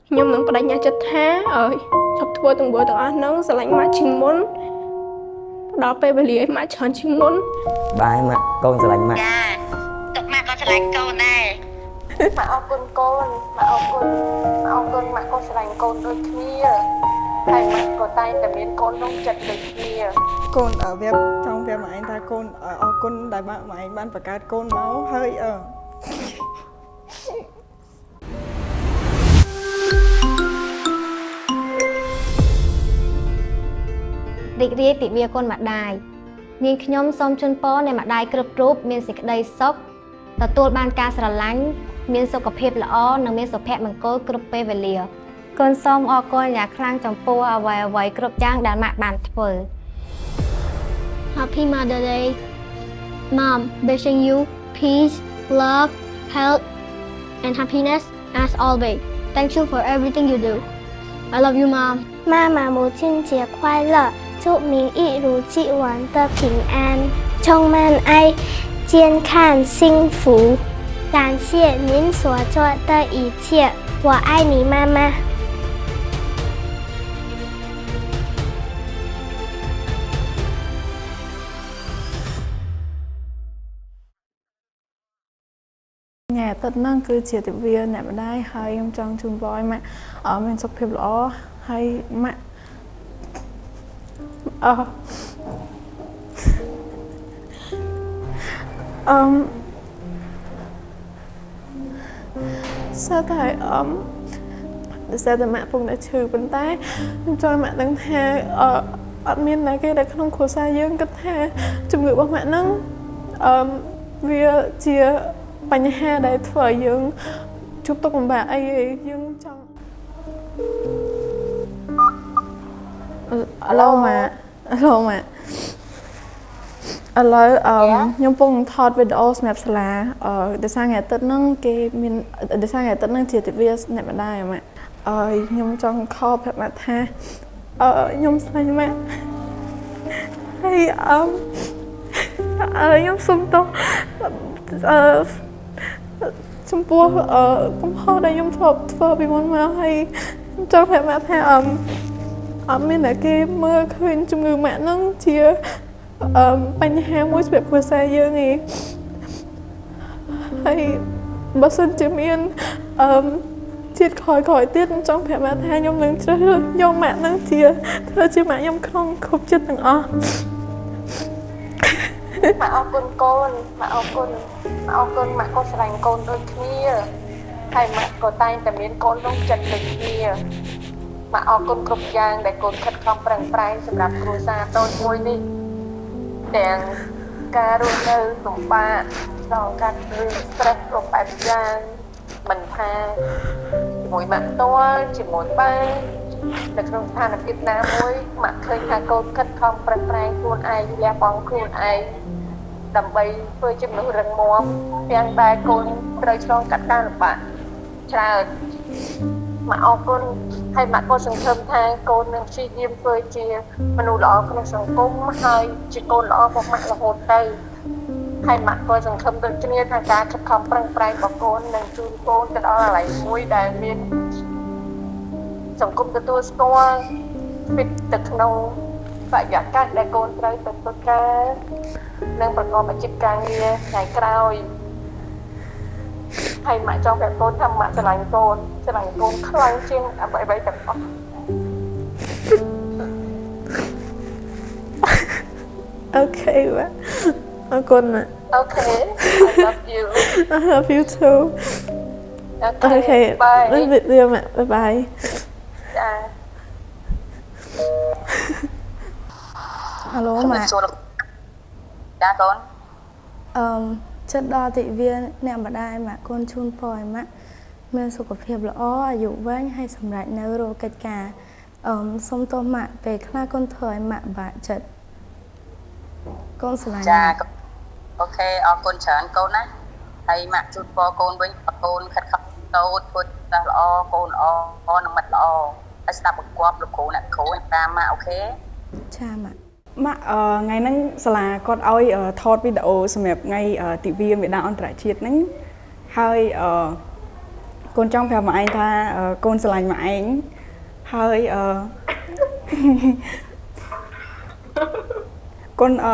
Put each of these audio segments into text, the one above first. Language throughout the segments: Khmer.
ខ្ញុំនឹងបដិញ្ញាចិត្តថាជប់ធ្វើទាំងទាំងអស់ហ្នឹងស្រឡាញ់ម៉ាក់ជាងមុនដល់ពេលវេលាឲ្យម៉ាក់ច្រើនជាងមុនបាយម៉ាក់កូនស្រឡាញ់ម៉ាក់ចាទុកម៉ាក់ក៏ស្រឡាញ់កូនដែរម៉ាក់អរគុណកូនម៉ាក់អរគុណម៉ាក់ក៏ស្រឡាញ់កូនដូចគ្នាហើយម៉ាក់ក៏តែងតែមានកូនក្នុងចិត្តដូចគ្នាកូនវាចង់ប្រាប់ម៉ែឯងថាកូនអរគុណដែលម៉ែឯងបានបង្កើតកូនមកហើយរីករាយទិវាគុណម្ដាយនាងខ្ញុំសូមជូនពរអ្នកម្ដាយគ្រប់រូបមានសេចក្តីសុខទទួលបានការស្រឡាញ់មានសុខភាពល្អនិងមានសុភមង្គលគ្រប់ពេលវេលាកូនសូមអរគុណយ៉ាងខ្លាំងចំពោះអ្វីៗគ្រប់យ៉ាងដែលម៉ាក់បានធ្វើ Happy Mother Day Mom wishing you peace love health and happiness as always thank you for everything you do I love you mom 妈妈母亲节快乐祝您一如既往的平安充满爱健康幸福感谢您所做的一切我爱你妈妈ញ៉ែទឹកហ្នឹងគឺជាទិវាអ្នកម្ដាយហើយខ្ញុំចង់ជូនពរឲ្យម៉ាក់មានសុខភាពល្អហើយម៉ាក់សិតហើយសិតតែម៉ាក់ពុកតែឈឺប៉ុន្តែខ្ញុំចង់ម៉ាក់ដឹងថាអត់មានណាគេនៅក្នុងគ្រួសារយើងគិតថាជំងឺរបស់ម៉ាក់ហ្នឹងវាជាបញ្ហាដែលធ្វើឲ្យយើងជួបទុក្ខលំបាកអីយើងចង់ឡូម៉ាឥឡូវខ្ញុំពងថតវីដេអូសម្រាប់សាលាដោយសារថ្ងៃអាទិត្យហ្នឹងគេមានដោយសារថ្ងៃអាទិត្យហ្នឹងជាទិវាអ្នកម្ដាយម៉ាក់ខ្ញុំចង់ខលប្រាប់ម៉ាក់ថាខ្ញុំស្រឡាញ់ម៉ាក់ហើយខ្ញុំសុំទោសចំពោះកំហុសដែលខ្ញុំធ្លាប់ធ្វើពីមុនមកហើយខ្ញុំចង់ប្រាប់ម៉ាក់ថាអត់មានអ្នកគេមើលឃើញជំងឺម៉ាក់ហ្នឹងជាបញ្ហាមួយសម្រាប់គ្រួសារយើងទេហើយបើសិនជាមានជាតិក្រោយទៀតខ្ញុំចង់ប្រាប់ម៉ាក់ថាខ្ញុំនឹងជ្រើសរើសយកម៉ាក់ហ្នឹងធ្វើជាម៉ាក់ខ្ញុំក្នុងគ្រប់ចិត្តទាំងអស់ម៉ាក់អរគុណកូនម៉ាក់អរគុណម៉ាក់ក៏ស្រឡាញ់កូនដូចគ្នាហើយម៉ាក់ក៏តែងតែមានកូនក្នុងចិត្តដូចគ្នាម៉ាក់អរគុណគ្រប់យ៉ាងដែលកូនខិតខំប្រឹងប្រែងសម្រាប់គ្រួសារតូចមួយនេះទាំងការរស់នៅលំបាកដល់ការឬ stress គ្រប់បែបយ៉ាងមិនថាជាមួយម៉ាក់ផ្ទាល់ជាមួយបានៅក្នុងស្ថានភាពណាមួយម៉ាក់ឃើញថាកូនខិតខំប្រឹងប្រែងខ្លួនឯងលះបង់ខ្លួនឯងដើម្បីធ្វើជាមនុស្សរឹងមាំទាំងដែលកូនត្រូវឆ្លងកាត់ការលំបាកច្រើនម៉ាក់អរគុណហើយម៉ាក់ក៏សង្ឃឹមថាកូននឹងព្យាយាមធ្វើជាមនុស្សល្អក្នុងសង្គមហើយជាកូនល្អរបស់ម៉ាក់រហូតទៅហើយម៉ាក់ក៏សង្ឃឹមដូចគ្នាថាការខិតខំប្រឹងប្រែងរបស់កូននឹងជួនកូនទៅដល់កន្លែងមួយដែលមានសង្គមទទួលស្គាល់ពីទៅក្នុងបរិយាកាសដែលកូនត្រូវទៅធ្វើការនិងប្រកបអាជីពការងារថ្ងៃក្រោយហើយម៉ាក់ចង់ប្រាប់កូនថាម៉ាក់ស្រឡាញ់កូនខ្លាំងជាងអ្វីៗទាំងអស់អូខេបាទអរគុណម៉ាក់អូខេ I love you I love you too អូខេបាយម៉ាក់បាយចាហៅម៉ាក់ចាកូនចិត្តដល់ទិវាអ្នកម្ដាយម៉ាក់កូនជូនពរឲ្យម៉ាក់មានសុខភាពល្អអាយុវែងហើយសម្រេចនៅរាល់កិច្ចការសូមទោសម៉ាក់ពេលខ្លះកូនធ្វើឲ្យម៉ាក់បាក់ចិត្តកូនស្រឡាញ់ចាអូខេអរគុណច្រើនកូនណាហើយម៉ាក់ជូនពរកូនវិញកូនខិតខំតូចធ្វើតែល្អកូនល្អនឹងមិត្តល្អហើយស្ដាប់បង្គាប់លោកគ្រូអ្នកគ្រូតាមម៉ាក់អូខេចាម៉ាក់ថ្ងៃហ្នឹងសាលាគាត់ឲ្យថតវីដេអូសម្រាប់ថ្ងៃទិវាមេដាអន្តរជាតិហ្នឹងហើយ កូនចង់ប្រាប់ម៉ែឯងថាកូនស្រឡាញ់ម៉ែឯងហើយកូនអ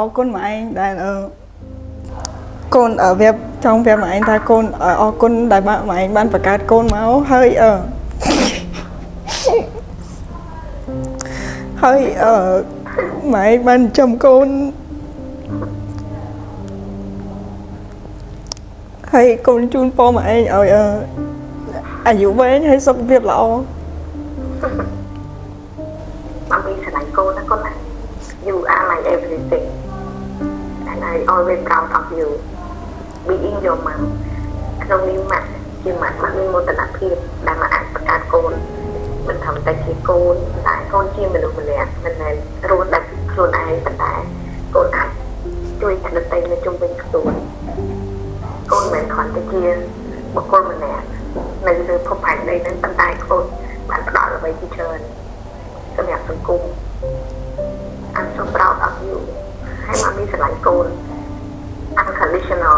រគុណម៉ែឯងដែលកូនវាចង់ប្រាប់ម៉ែឯងថាកូនអរគុណដែលម៉ែឯងបានបង្កើតកូនមកហើយម៉ែឯងបានចំកូនហើយកូនជូនពរម៉ែឯងឲ្យអាយុវែងហើយសុខភាពល្អ Mommyស្រឡាញ់កូនណាកូនណា You are my everything and I always proud of you being your mom ក្នុងនេះម៉ាក់ជាម៉ាក់មានមោទនភាពដែលម៉ាក់អាចបង្កើតកូនមិនធម្មតាជាកូនតែកូនជាមនុស្សម្នាក់មិនមែនរស់តែខ្លួនឯងប៉ុន្តែកូនអាចជួយអ្នកដទៃនៅជុំវិញខ្លួនកូនមិនគ្រាន់តែជាបុគ្គលម្នាក់នៅលើភពផែនដីហ្នឹងប៉ុន្តែកូនបានផ្ដល់អ្វីជាច្រើនសម្រាប់សង្គម I'm so proud of you ហើយម៉ាមីស្រឡាញ់កូន unconditional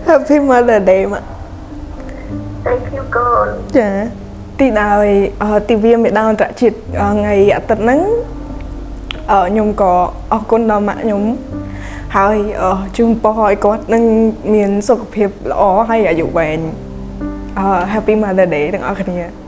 Happy Mother Day ម៉ាក់ Thank you កូន ចាទីដោយទិវាមេដាអន្តរជាតិថ្ងៃអាទិត្យហ្នឹងខ្ញុំក៏អរគុណដល់ម៉ាក់ខ្ញុំហើយជូនពរឲ្យគាត់នឹងមានសុខភាពល្អហើយអាយុវែងHappy Mother Day ទាំងអស់គ្នា